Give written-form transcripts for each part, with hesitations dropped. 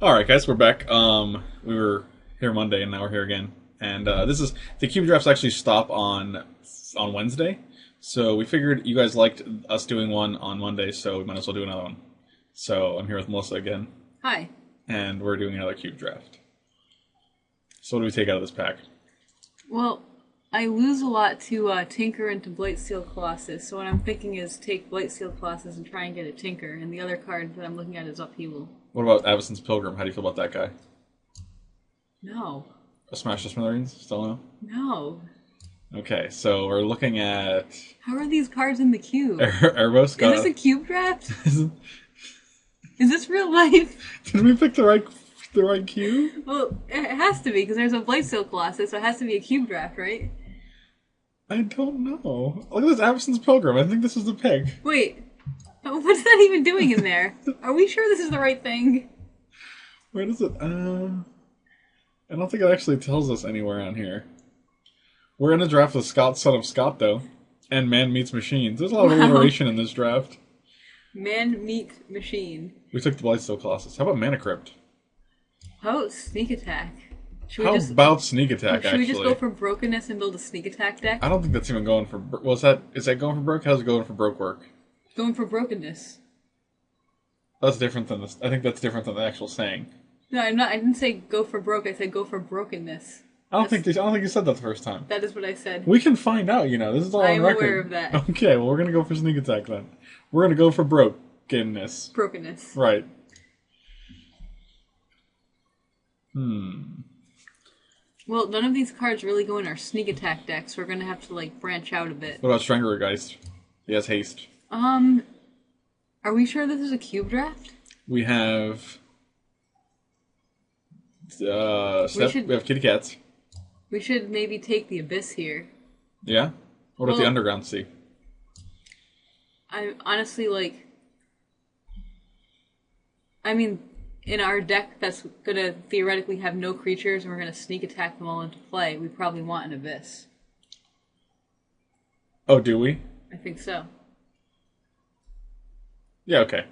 Alright, guys, we're back. We were here Monday, and now we're here again. And this is the cube drafts actually stop on Wednesday, so we figured you guys liked us doing one on Monday, so we might as well do another one. So I'm here with Melissa again, Hi. and we're doing another cube draft. So what do we take out of this pack? Well, I lose a lot to Tinker into Blightsteel Colossus, so what I'm thinking is take Blightsteel Colossus and try and get a Tinker, and the other card that I'm looking at is Upheaval. What about Avacyn's Pilgrim? How do you feel about that guy? No. A Smash the Smithereens? Still no? No. Okay, so we're looking at How are these cards in the cube? Erebos. Is this a cube draft? Is this real life? Did we pick the right cube? Well, it has to be, because there's a Blightsteel Colossus, so it has to be a cube draft, right? I don't know. Look at this Avacyn's Pilgrim. I think this is the pick. Wait. What's that even doing in there? Are we sure this is the right thing? Where does it? I don't think it actually tells us anywhere on here. We're in a draft with Scott, son of Scott, though, and Man Meets Machines. There's a lot of alliteration in this draft. Man meet machine. We took the Blightsteel Colossus. How about Mana Crypt? Oh, sneak attack. Should How about Sneak Attack? Should we just go for brokenness and build a sneak attack deck? I don't think that's even going for. Well, is that going for broke? How's it going for broke work? Going for brokenness. That's different than this. I think that's different than the actual saying. No, I'm not. I didn't say go for broke. I said go for brokenness. I don't think you said that the first time. That is what I said. We can find out. This is all on record. I'm aware of that. Okay, well, we're gonna go for Sneak Attack then. We're gonna go for brokenness. Brokenness. Right. Well, none of these cards really go in our sneak attack deck, so we're gonna have to branch out a bit. What about Stranglergeist? He has haste. Are we sure this is a cube draft? We have we have Kitty Cats. We should maybe take the Abyss here. Yeah? What about the Underground Sea? I honestly in our deck that's gonna theoretically have no creatures and we're gonna sneak attack them all into play, we probably want an Abyss. Oh, do we? I think so. Yeah, okay.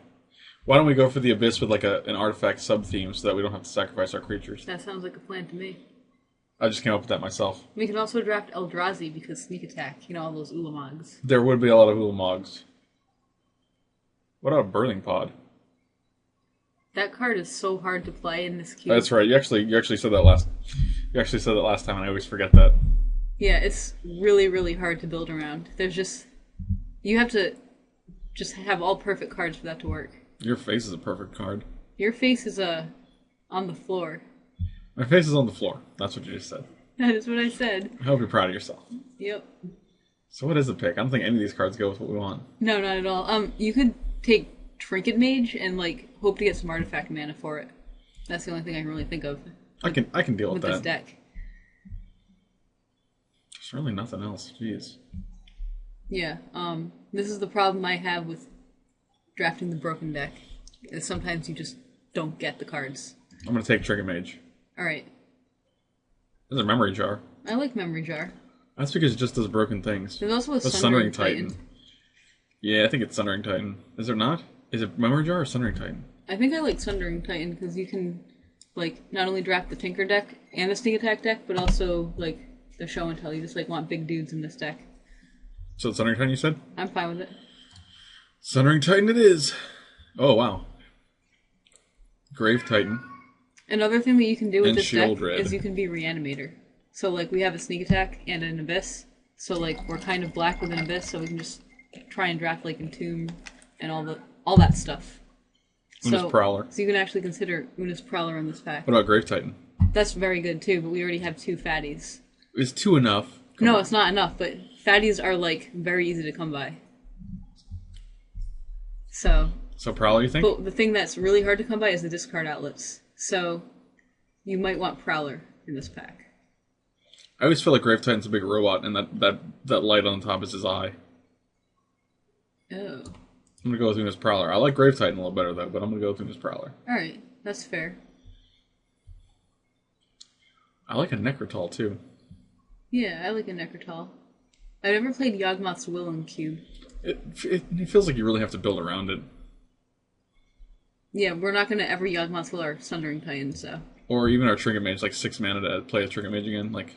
Why don't we go for the Abyss with an artifact sub-theme so that we don't have to sacrifice our creatures? That sounds like a plan to me. I just came up with that myself. We can also draft Eldrazi because sneak attack, all those Ulamogs. There would be a lot of Ulamogs. What about Burning Pod? That card is so hard to play in this cube. That's right. You actually said that last. You actually said that last time, and I always forget that. Yeah, it's really, really hard to build around. You have to just have all perfect cards for that to work. Your face is a perfect card. Your face is on the floor. My face is on the floor. That's what you just said. That is what I said. I hope you're proud of yourself. Yep. So what is the pick? I don't think any of these cards go with what we want. No, not at all. You could take Trinket Mage and hope to get some artifact mana for it. That's the only thing I can really think of. I can deal with that. This deck. There's really nothing else. Jeez. Yeah. This is the problem I have with drafting the broken deck. Is sometimes you just don't get the cards. I'm gonna take Trigger Mage. All right. There's a Memory Jar. I like Memory Jar. That's because it just does broken things. There's also a That's Sundering Titan. Yeah, I think it's Sundering Titan. Is there not? Is it Memory Jar or Sundering Titan? I think I like Sundering Titan because you can, not only draft the Tinker deck and the Sneak Attack deck, but also, the Show and Tell. You just, want big dudes in this deck. So it's Sundering Titan, you said? I'm fine with it. Sundering Titan it is. Oh, wow. Grave Titan. Another thing that you can do with And this deck Shieldred. is you can be Reanimator. So, we have a Sneak Attack and an Abyss. So, we're kind of black with an Abyss, so we can just try and draft, Entomb and all that stuff. Una's Prowler. So you can actually consider Una's Prowler in this pack. What about Grave Titan? That's very good, too, but we already have 2 fatties. Is 2 enough? No, it's not enough, but fatties are, very easy to come by. So Prowler, you think? but the thing that's really hard to come by is the discard outlets. So you might want Prowler in this pack. I always feel like Grave Titan's a big robot, and that light on top is his eye. Oh. I'm gonna go with Una's Prowler. I like Grave Titan a little better, though, but I'm gonna go with Una's Prowler. Alright, that's fair. I like a Necrotol, too. Yeah, I like a Necrotol. I've never played Yawgmoth's Will in Cube. It feels like you really have to build around it. Yeah, we're not gonna ever Yawgmoth will our Sundering Titan, so. Or even our Trinket Mage, like 6 mana to play a Trinket Mage again. Like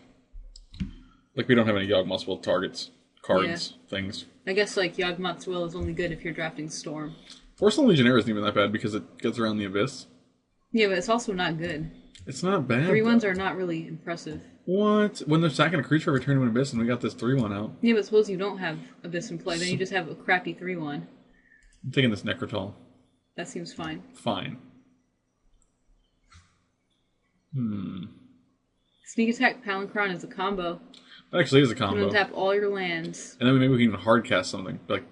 we don't have any Yawgmoth will targets, cards, things. I guess like Yawgmoth's Will is only good if you're drafting Storm. Force Legionnaire isn't even that bad because it gets around the Abyss. Yeah, but it's also not good. It's not bad. 3/1s are not really impressive. What? When they're sacking a creature every turn to an Abyss and we got this 3/1 out. Yeah, but suppose you don't have Abyss in play, then you just have a crappy 3/1. I'm taking this Necrotol. That seems fine. Fine. Sneak Attack Palinchron is a combo. That actually is a You combo. can tap all your lands. And then maybe we can even hard cast something. Like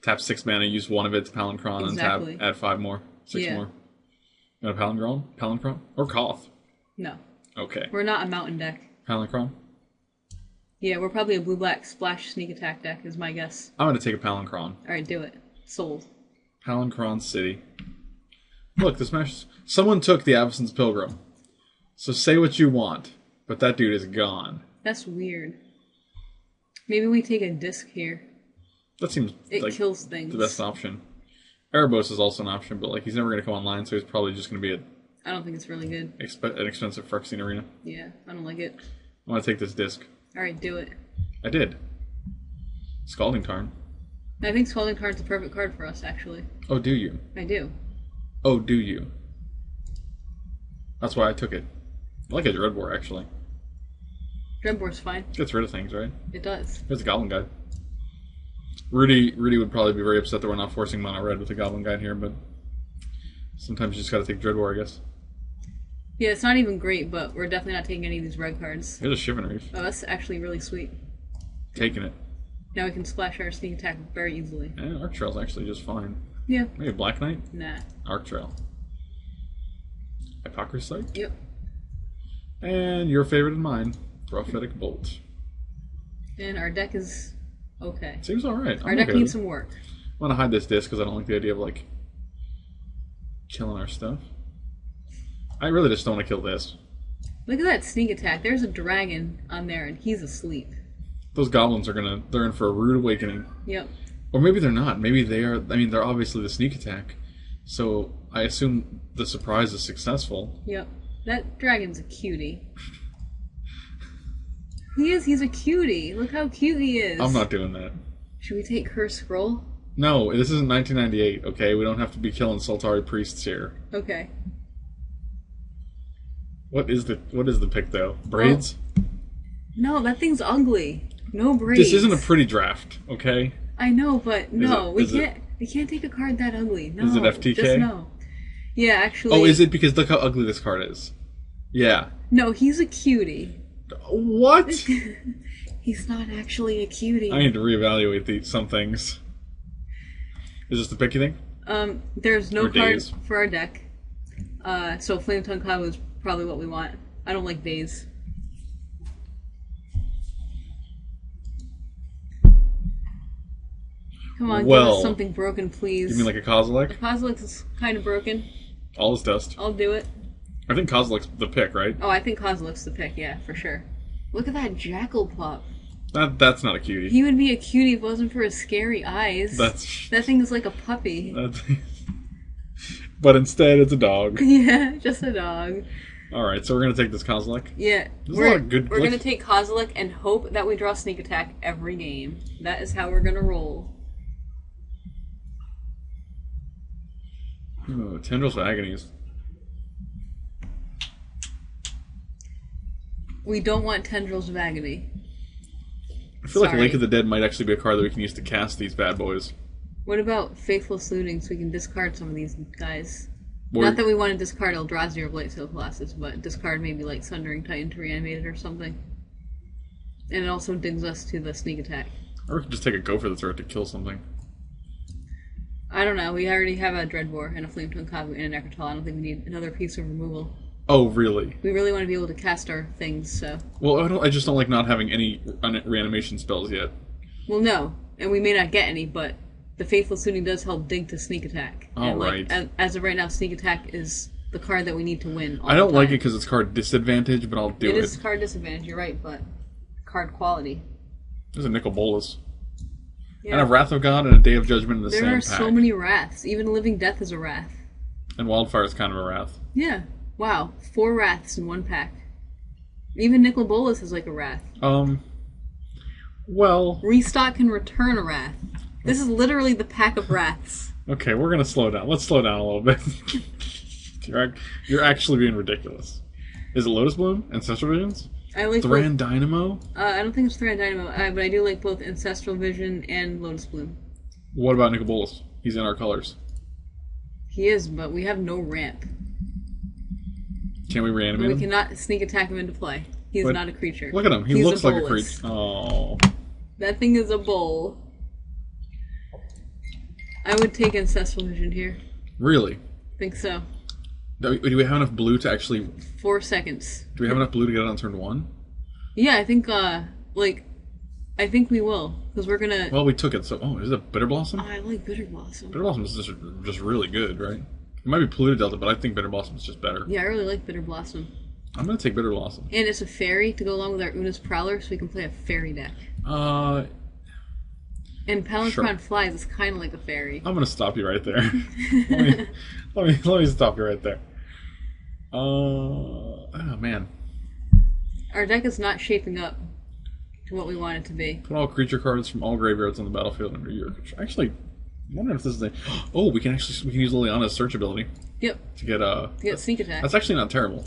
tap 6 mana, use one of it to Palinchron, Exactly. and add 5 more. 6 more. You want a Palinchron? Or Koth? No. Okay. We're not a mountain deck. Palinchron? Yeah, we're probably a blue-black splash sneak attack deck, is my guess. I'm going to take a Palinchron. Alright, do it. Sold. Palinchron City. Look, this match. Someone took the Avacyn's Pilgrim. So say what you want, but that dude is gone. That's weird. Maybe we take a disc here. That seems It like kills things. the best option. Erebos is also an option, but like he's never going to come online, so he's probably just going to be I don't think it's really good. an expensive Phyrexian Arena. Yeah, I don't like it. I want to take this disc. Alright, do it. I did. Scalding Tarn. I think Scalding Tarn's the perfect card for us, actually. Oh, do you? I do. Oh, do you? That's why I took it. I like a Dreadbore, actually. Dreadbore's fine. Gets rid of things, right? It does. There's a Goblin Guide. Rudy would probably be very upset that we're not forcing Mono Red with a Goblin Guide here, but sometimes you just gotta take Dreadbore, I guess. Yeah, it's not even great, but we're definitely not taking any of these red cards. Here's a Shivan Reef. Oh, that's actually really sweet. Taking it. Now we can splash our sneak attack very easily. And Arc Trail's actually just fine. Yeah. Maybe Black Knight? Nah. Arc Trail. Hypocrisy? Yep. And your favorite and mine, Prophetic Bolt. And our deck is okay. Seems alright. Our deck needs some work. I want to hide this disc because I don't like the idea of, like, killing our stuff. I really just don't want to kill this. Look at that sneak attack. There's a dragon on there, and he's asleep. Those goblins they're in for a rude awakening. Yep. Or maybe they're not. Maybe they are, they're obviously the sneak attack. So I assume the surprise is successful. Yep. That dragon's a cutie. He is. He's a cutie. Look how cute he is. I'm not doing that. Should we take her scroll? No, this isn't 1998, okay? We don't have to be killing Sultari priests here. Okay. What is the pick, though? Braids? No, that thing's ugly. No braids. This isn't a pretty draft, okay? I know, but no, we is can't. We can't take a card that ugly. No. Is it FTK? Just no. Yeah, actually. Oh, is it? Because look how ugly this card is. Yeah. No, he's a cutie. What? He's not actually a cutie. I need to reevaluate some things. Is this the pick, you think? There's no Or card days. for our deck. So Flame Tongue Cloud is probably what we want. I don't like days. Come on, give Well, us something broken, please. You mean like a Kozilek? Kozilek is kind of broken. All is dust. I'll do it. I think Kozilek's the pick, right? Oh, I think Kozilek's the pick, yeah, for sure. Look at that jackal pup. That's not a cutie. He would be a cutie if it wasn't for his scary eyes. That thing is like a puppy. But instead, it's a dog. Yeah, just a dog. Alright, so we're going to take this Kozilek. Yeah. We're going to take Kozilek and hope that we draw Sneak Attack every game. That is how we're going to roll. Oh, Tendrils of Agonies. We don't want Tendrils of Agony. I feel like Lake of the Dead might actually be a card that we can use to cast these bad boys. What about Faithless Looting so we can discard some of these guys? Not that we want to discard Eldrazi or Blightsteel Colossus, but discard maybe like Sundering Titan to reanimate it or something. And it also digs us to the Sneak Attack. Or we can just take a go for the throat to kill something. I don't know. We already have a Dreadbore and a Flame Tongue Kavu and a Necrotol. I don't think we need another piece of removal. Oh, really? We really want to be able to cast our things, so... Well, I just don't like not having any reanimation spells yet. Well, no. And we may not get any, but the Faithless Looting does help dig to Sneak Attack. Oh, right. As of right now, Sneak Attack is the card that we need to win. I don't like it because it's card disadvantage, but I'll do it. It is card disadvantage, you're right, but card quality. There's a Nicol Bolas. Yeah. And a Wrath of God and a Day of Judgment in the same pack. There are so many Wraths. Even Living Death is a Wrath. And Wildfire is kind of a wrath. Yeah. Wow. 4 Wraths in one pack. Even Nicol Bolas is like a Wrath. Well... Restock can return a Wrath. This is literally the pack of Wraths. Okay, we're gonna slow down. Let's slow down a little bit. You're actually being ridiculous. Is it Lotus Bloom? Ancestral Visions? I like Thran Dynamo? I don't think it's Thran Dynamo, but I do like both Ancestral Vision and Lotus Bloom. What about Nicol Bolas? He's in our colors. He is, but we have no ramp. Can we reanimate him? We cannot sneak attack him into play. He's not a creature. Look at him. He looks like a creature. Oh. That thing is a bull. I would take Ancestral Vision here. Really? Think so. Do we have enough blue to actually... 4 seconds. Do we have enough blue to get it on turn 1? Yeah, I think, I think we will. Because we're gonna... Well, we took it, so... Oh, is it Bitter Blossom? Oh, I like Bitter Blossom. Bitter Blossom is just really good, right? It might be Polluted Delta, but I think Bitter Blossom is just better. Yeah, I really like Bitter Blossom. I'm going to take Bitter Blossom. And it's a fairy to go along with our Una's Prowler, so we can play a fairy deck. And Palinchron Flies is kind of like a fairy. I'm going to stop you right there. let me stop you right there. Oh, man. Our deck is not shaping up to what we want it to be. Put all creature cards from all graveyards on the battlefield under your control. Actually, I wonder if this is a... Oh, we can use Liliana's search ability. Yep. To get sneak attack. That's actually not terrible.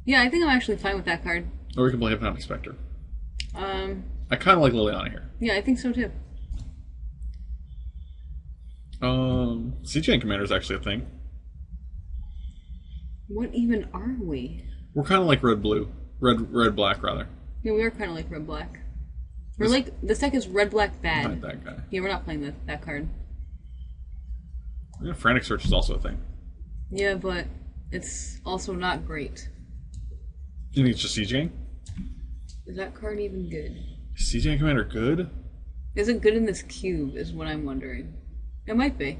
Yeah, I think I'm actually fine with that card. Or we can play Hypnotic Spectre. I kind of like Liliana here. Yeah, I think so too. CGN Commander is actually a thing. What even are we? We're kind of like red-blue. Red-black, rather. Yeah, we are kind of like red-black. This deck is red-black bad. Not that guy. Yeah, we're not playing that card. Yeah, Frantic Search is also a thing. Yeah, but it's also not great. You think it's just CGN? Is that card even good? Is CGN Commander good? Is it good in this cube, is what I'm wondering. It might be.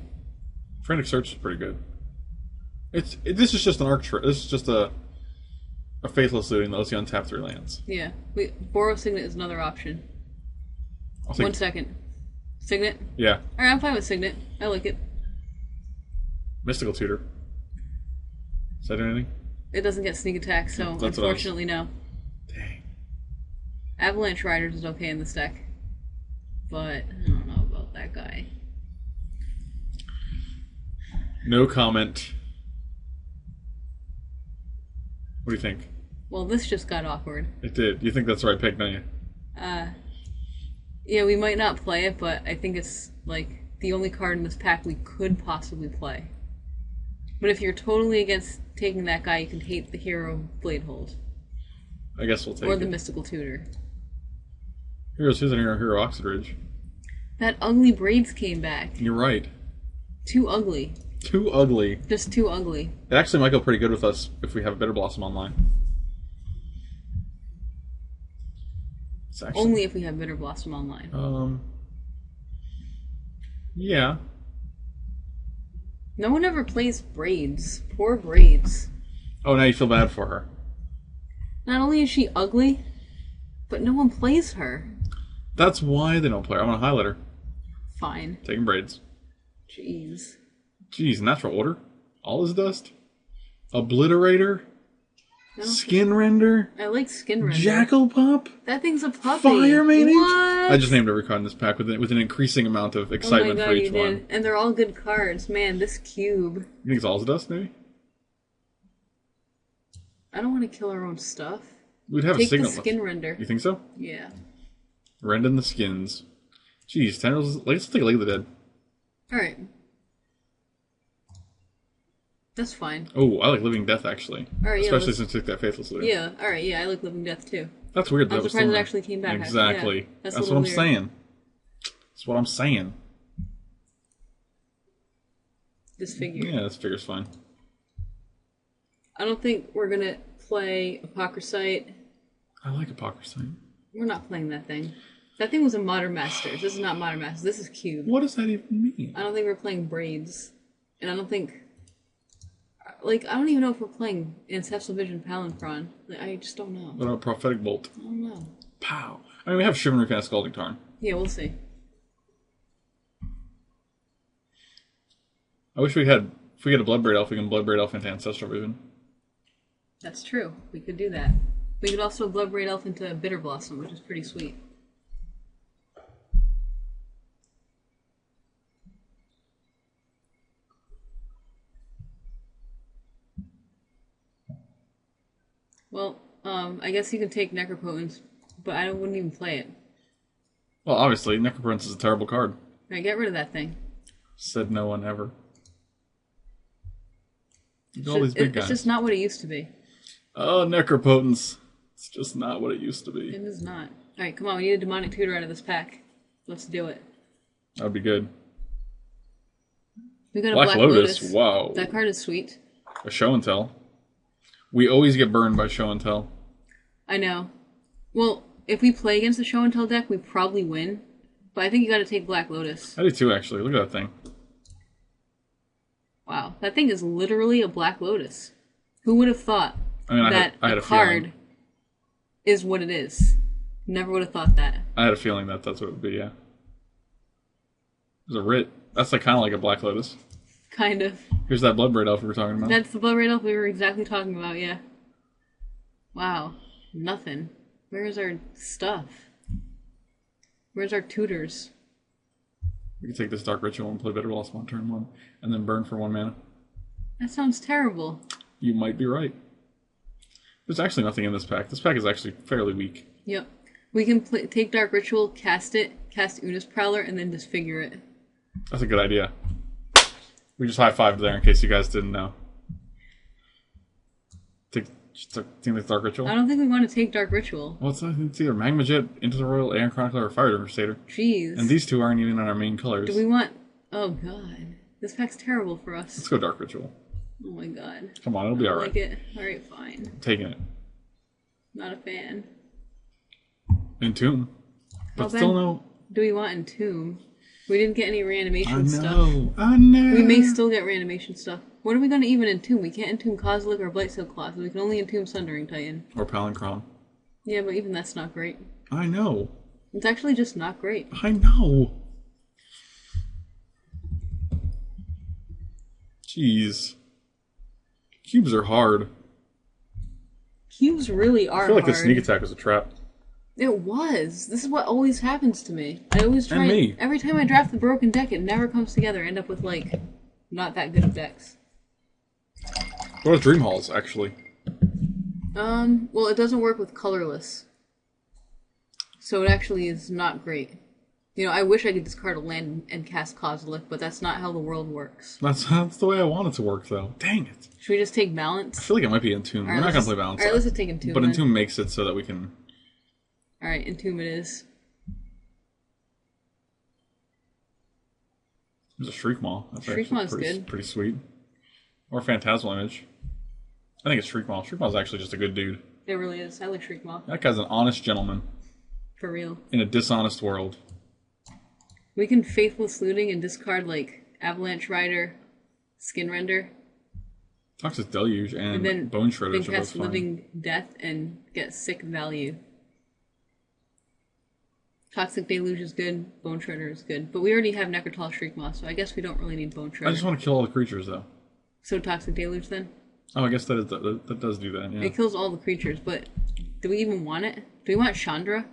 Frantic Search is pretty good. This is just an arc. This is just a Faithless Looting that lets you untap 3 lands. Yeah. Boros Signet is another option. 1 second. Signet? Yeah. Alright, I'm fine with Signet. I like it. Mystical Tutor. Does that do anything? It doesn't get sneak attack, so unfortunately no. Dang. Avalanche Riders is okay in this deck. But I don't know about that guy. No comment. What do you think? Well, this just got awkward. It did. You think that's the right pick, don't you? Yeah, we might not play it, but I think it's, like, the only card in this pack we could possibly play. But if you're totally against taking that guy, you can hate the Hero Bladehold. I guess we'll take it. Or the Mystical Tutor. Here's an Hero Oxidridge. That ugly Braids came back. You're right. Too ugly. Too ugly. Just too ugly. It actually might go pretty good with us if we have Bitter Blossom online. Only if we have Bitter Blossom online. Yeah. No one ever plays Braids. Poor Braids. Oh, now you feel bad for her. Not only is she ugly, but no one plays her. That's why they don't play her. I'm going to highlight her. Fine. Taking Braids. Jeez. Jeez, Natural Order? All is Dust? Obliterator? Skin Render? I like Skin Render. Jackal Pup? That thing's a puppy. Fire Mage? What? I just named every card in this pack with an increasing amount of excitement for each one. Did. And they're all good cards. Man, this cube. You think it's All is Dust, maybe? I don't want to kill our own stuff. We'd have Take a Signet the Skin Render. You think so? Yeah. Rending the skins. Jeez, let's take a look at the dead. Alright. That's fine. Oh, I like Living Death, actually. Alright, especially since we took that Faithless Looting. Yeah, alright, yeah, I like Living Death, too. That's weird, though. I'm surprised it actually came back. Exactly. Yeah, that's what I'm saying. That's what I'm saying. This figure. Yeah, this figure's fine. I don't think we're going to play Apocryphite. I like Apocryphite. We're not playing that thing. That thing was a Modern Masters. This is not Modern Masters. This is Cube. What does that even mean? I don't think we're playing Braids. And I don't think... Like, I don't even know if we're playing Ancestral Vision Palinchron. Like, I just don't know. What about Prophetic Bolt? I don't know. Pow. I mean, we have Chivalry Fan Scalding Tarn. Yeah, we'll see. I wish we had If we get a Bloodbraid Elf, we can Bloodbraid Elf into Ancestral Vision. That's true. We could do that. We could also Bloodbraid Elf into Bitter Blossom, which is pretty sweet. Well, I guess you can take Necropotence, but I wouldn't even play it. Well, obviously, Necropotence is a terrible card. Alright, get rid of that thing. Said no one ever. Look at all these big guys. It's just not what it used to be. Oh, Necropotence. It's just not what it used to be. It is not. Alright, come on, we need a Demonic Tutor out of this pack. Let's do it. That would be good. We got a Black Lotus. Wow. That card is sweet. A Show and Tell. We always get burned by Show and Tell. I know. Well, if we play against the Show and Tell deck, we probably win. But I think you gotta take Black Lotus. I do too, actually. Look at that thing. Wow, that thing is literally a Black Lotus. Who would have thought that I had a card is what it is? Never would have thought that. I had a feeling that that's what it would be, yeah. There's a Writ. That's like kind of like a Black Lotus. Kind of. Here's that Bloodbraid Elf we were talking about. That's the Bloodbraid Elf we were exactly talking about, yeah. Wow. Nothing. Where's our stuff? Where's our tutors? We can take this Dark Ritual and play Bitter Blossom on turn 1, and then burn for 1 mana. That sounds terrible. You might be right. There's actually nothing in this pack. This pack is actually fairly weak. Yep. We can take Dark Ritual, cast it, cast Una's Prowler, and then disfigure it. That's a good idea. We just high-fived there in case you guys didn't know. Take this Dark Ritual? I don't think we want to take Dark Ritual. Well, it's either Magma Jet, Into the Royal, Aeon Chronicler, or Fire Devastator. Jeez. And these two aren't even on our main colors. Do we want... Oh, God. This pack's terrible for us. Let's go Dark Ritual. Oh, my God. Come on, it'll be alright. I like it. Alright, fine. I'm taking it. Not a fan. Entomb. But still no... Do we want Entomb? We didn't get any reanimation stuff. I know. We may still get reanimation stuff. What are we going to even entomb? We can't entomb Kozilek or Blightsteel Claw, so we can only entomb Sundering Titan. Or Palancron. Yeah, but even that's not great. I know. It's actually just not great. I know. Jeez. Cubes are hard. Cubes really are hard. I feel like the sneak attack was a trap. It was. This is what always happens to me. I always try. And me. Every time I draft the broken deck, it never comes together. I end up with, like, not that good of decks. What are Dream Halls, actually? Well, it doesn't work with colorless. So it actually is not great. You know, I wish I could discard a land and cast Kozilek, but that's not how the world works. That's the way I want it to work, though. Dang it. Should we just take I Balance? feel like it might be Entomb. We're not going to play Balance. Alright, let's just take Entomb. But Entomb makes it so that we can... Alright, Entomb it is. There's a Shriekmaw. That's Shriekmaw's good. Pretty sweet. Or Phantasmal Image. I think it's Shriekmaw. Shriekmaw's actually just a good dude. It really is. I like Shriekmaw. That guy's an honest gentleman. For real. In a dishonest world. We can Faithless Looting and discard, like, Avalanche Rider, Skin Render. Toxic Deluge and then Bone Shredder. Then cast Living Death and get sick value. Toxic Deluge is good, Bone Shredder is good. But we already have Necrotal Shriekmaw, so I guess we don't really need Bone Shredder. I just want to kill all the creatures, though. So Toxic Deluge, then? Oh, I guess that does do that, yeah. It kills all the creatures, but do we even want it? Do we want Chandra?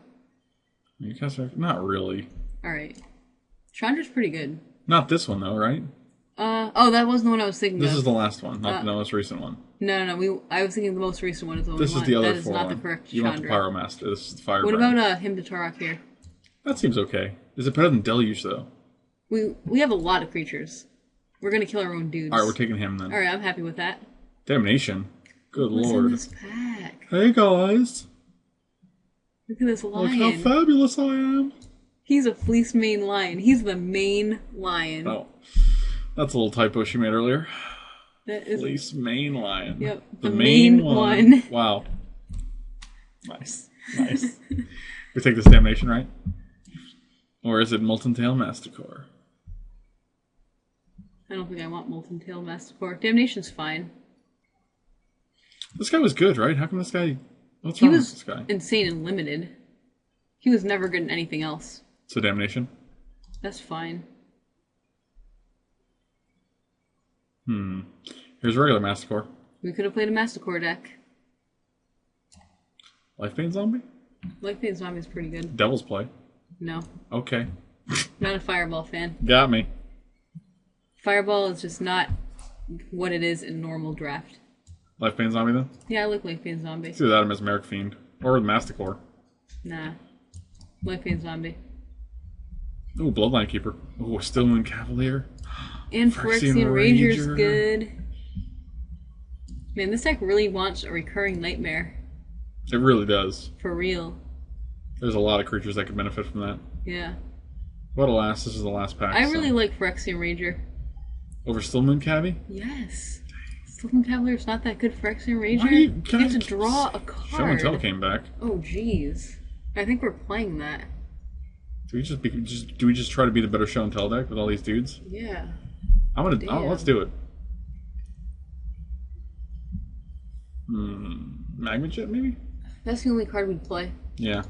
You cast not really. Alright. Chandra's pretty good. Not this one, though, right? Oh, that wasn't the one I was thinking This of. is the last one, not the most recent one. No, I was thinking the most recent one is the one This is the other That is four not one. the correct You Chandra. want the Pyromaster. This is the Firebrand. What about Hymn to Torok here? That seems okay. Is it better than Deluge, though? We have a lot of creatures. We're gonna kill our own dudes. Alright, we're taking him, then. Alright, I'm happy with that. Damnation. Good What's lord. in this pack? Hey, guys. Look at this lion. Look how fabulous I am. He's a fleece mane lion. He's the main lion. Oh. That's a little typo she made earlier. That is... Fleece main lion. Yep. The main one. Wow. Nice. Nice. We take this Damnation, right? Or is it Molten Tail Masticore? I don't think I want Molten Tail Masticore. Damnation's fine. This guy was good, right? How come this guy... What's wrong with this guy? He was insane and limited. He was never good in anything else. So Damnation? That's fine. Here's a regular Masticore. We could have played a Masticore deck. Life Pain Zombie? Life Pain Zombie is pretty good. Devil's Play. No. Okay. Not a Fireball fan. Got me. Fireball is just not what it is in normal draft. Life Pain Zombie then? Yeah, I like Life Pain Zombie. Let's do that as Merrick Fiend. Or the Masticore. Nah. Life Pain Zombie. Ooh, Bloodline Keeper. Ooh, Stillmoon Cavalier. And Phyrexian Ranger's good. Man, this deck really wants a recurring nightmare. It really does. For real. There's a lot of creatures that could benefit from that. Yeah. But alas, this is the last pack. I really like Phyrexian Ranger. Over Stillmoon Cavi? Yes. Stillmoon Cavalier's not that good for Phyrexian Ranger. Why do you have to draw a card. Show and Tell came back. Oh, jeez. I think we're playing that. Do we just try to be the better Show and Tell deck with all these dudes? Yeah. Let's do it. Magma Jet, maybe? That's the only card we'd play. Yeah.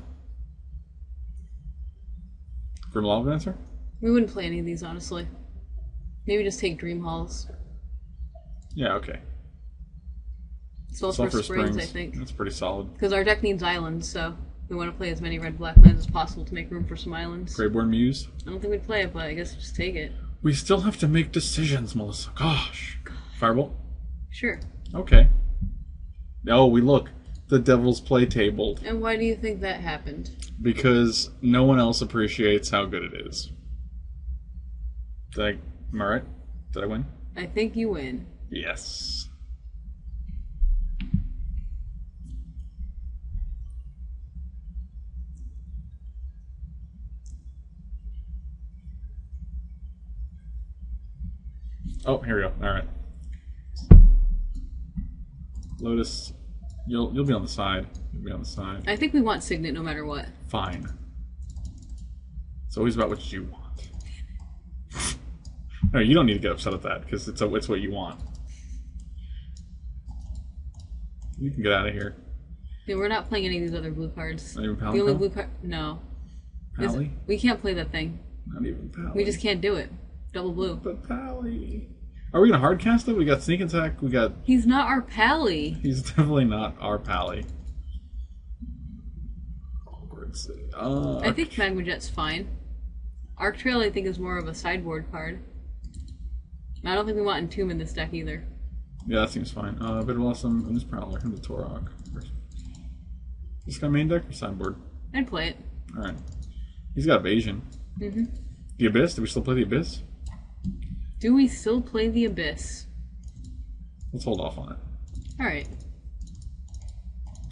Grim Lava Dancer? We wouldn't play any of these, honestly. Maybe just take Dream Halls. Yeah, okay. Sulfur Springs, I think. That's pretty solid. Because our deck needs islands, so we want to play as many red-black lands as possible to make room for some islands. Greyborn Muse? I don't think we'd play it, but I guess just take it. We still have to make decisions, Melissa. Gosh. Firebolt? Sure. Okay. Oh, we look. The Devil's Play tabled. And why do you think that happened? Because no one else appreciates how good it is. Am I right? Did I win? I think you win. Yes. Oh, here we go. All right. Lotus, you'll be on the side. You'll be on the side. I think we want Signet no matter what. Fine. It's always about what you want. No, you don't need to get upset at that because it's what you want. You can get out of here. Yeah, we're not playing any of these other blue cards. Not even Pally? The only blue card. No. Pally? We can't play that thing. Not even Pally. We just can't do it. Double blue. But Pally. Are we gonna hard cast it? We got Sneak Attack. We got. He's not our Pally. He's definitely not our Pally. I think Magma Jet's fine. Arc Trail, I think, is more of a sideboard card. I don't think we want Entomb in this deck either. Yeah, that seems fine. Bitter Blossom and this Prowler and the Torok. This guy main deck or sideboard? I'd play it. Alright. He's got Evasion. Mm-hmm. The Abyss? Do we still play the Abyss? Do we still play the Abyss? Let's hold off on it. Alright.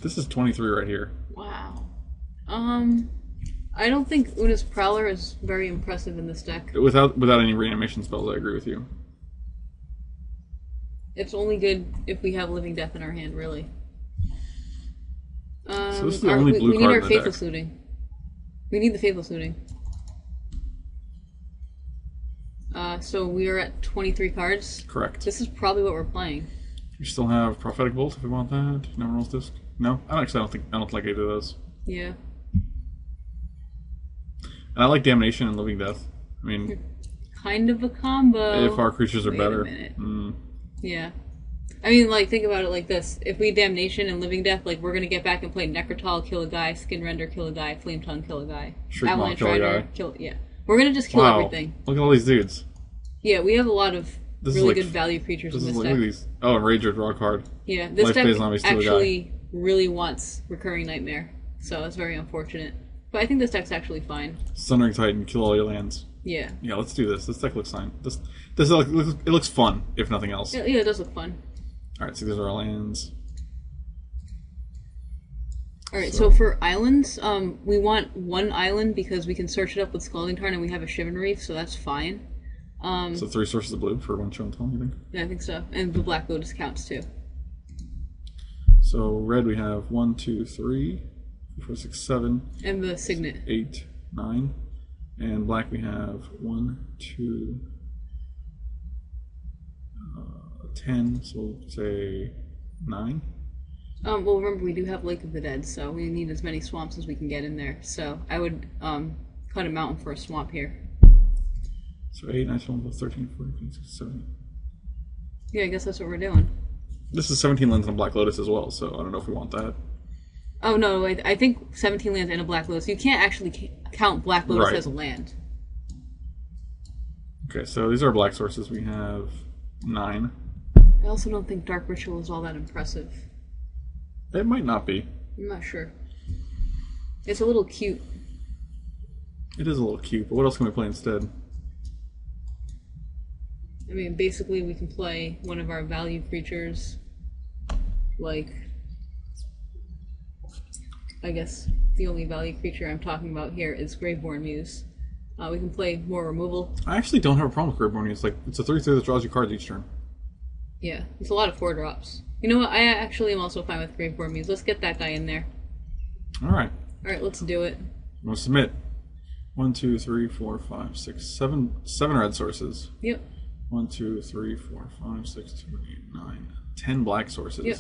This is 23 right here. Wow. I don't think Una's Prowler is very impressive in this deck. Without any reanimation spells, I agree with you. It's only good if we have Living Death in our hand, really. So this is the only blue we card need our in the Faithless deck. Looting. We need the Faithless Looting. So we are at 23 cards. Correct. This is probably what we're playing. We still have Prophetic Bolt if we want that. Never Rolls Disc. No, I don't like either of those. Yeah. And I like Damnation and Living Death. I mean, kind of a combo. if our creatures are better. Wait a minute. Yeah. I mean, like, think about it like this. If we Damnation and Living Death, like, we're going to get back and play Necrotal, kill a guy, Skin Render, kill a guy, Flame Tongue, kill a guy. Shriek Maw, Avalanche kill a Rider, guy. kill... Yeah. We're going to just kill everything. Look at all these dudes. Yeah, we have a lot of This really is like, good value creatures in this Look deck. at these. Oh, and Rager, draw a card. Yeah, this Life deck Phase Zombies, steal a guy. actually really wants Recurring Nightmare, so it's very unfortunate. But I think this deck's actually fine. Sundering Titan, kill all your lands. Yeah. Yeah, let's do this. This deck looks fine. It looks fun, if nothing else. Yeah, it does look fun. Alright, so these are our lands. Alright, so for islands, we want one island because we can search it up with Scalding Tarn and we have a Shivan Reef, so that's fine. So 3 sources of blue for one show and tell, you think? Yeah, I think so. And the Black Lotus counts too. So red we have 1, 2, 3, 4, 6, 7. And the Signet. 8, 9. And black we have 1, 2, 10, so we'll say 9. Well, remember, we do have Lake of the Dead, so we need as many swamps as we can get in there. So I would cut a mountain for a swamp here. So 8, 9, 12, 13, 14, 15, 16, 17. Yeah, I guess that's what we're doing. This is 17 lands and a Black Lotus as well, so I don't know if we want that. Oh no, I think 17 lands and a Black Lotus. You can't actually count Black Lotus Right. as a land. Okay, so these are black sources. We have 9. I also don't think Dark Ritual is all that impressive. It might not be. I'm not sure. It's a little cute. It is a little cute, but what else can we play instead? I mean, basically we can play one of our value creatures, like, I guess the only value creature I'm talking about here is Graveborn Muse. We can play more removal. I actually don't have a problem with Graveborn. It's a 3/3 that draws you cards each turn. Yeah, it's a lot of 4-drops. You know what? I actually am also fine with Graveborn Muse. Let's get that guy in there. All right. All right, let's do it. I'm gonna submit. 1, 2, 3, 4, 5, 6, 7. 7 red sources. Yep. 1, 2, 3, 4, 5, 6, 7, 8, 9, 10 black sources. Yep.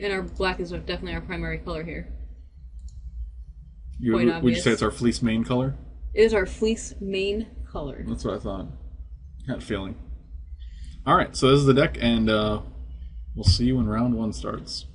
And our black is definitely our primary color here. Would you say it's our fleece main color? It is our fleece main color. That's what I thought. Had a feeling. All right, so this is the deck, and we'll see you when round 1 starts.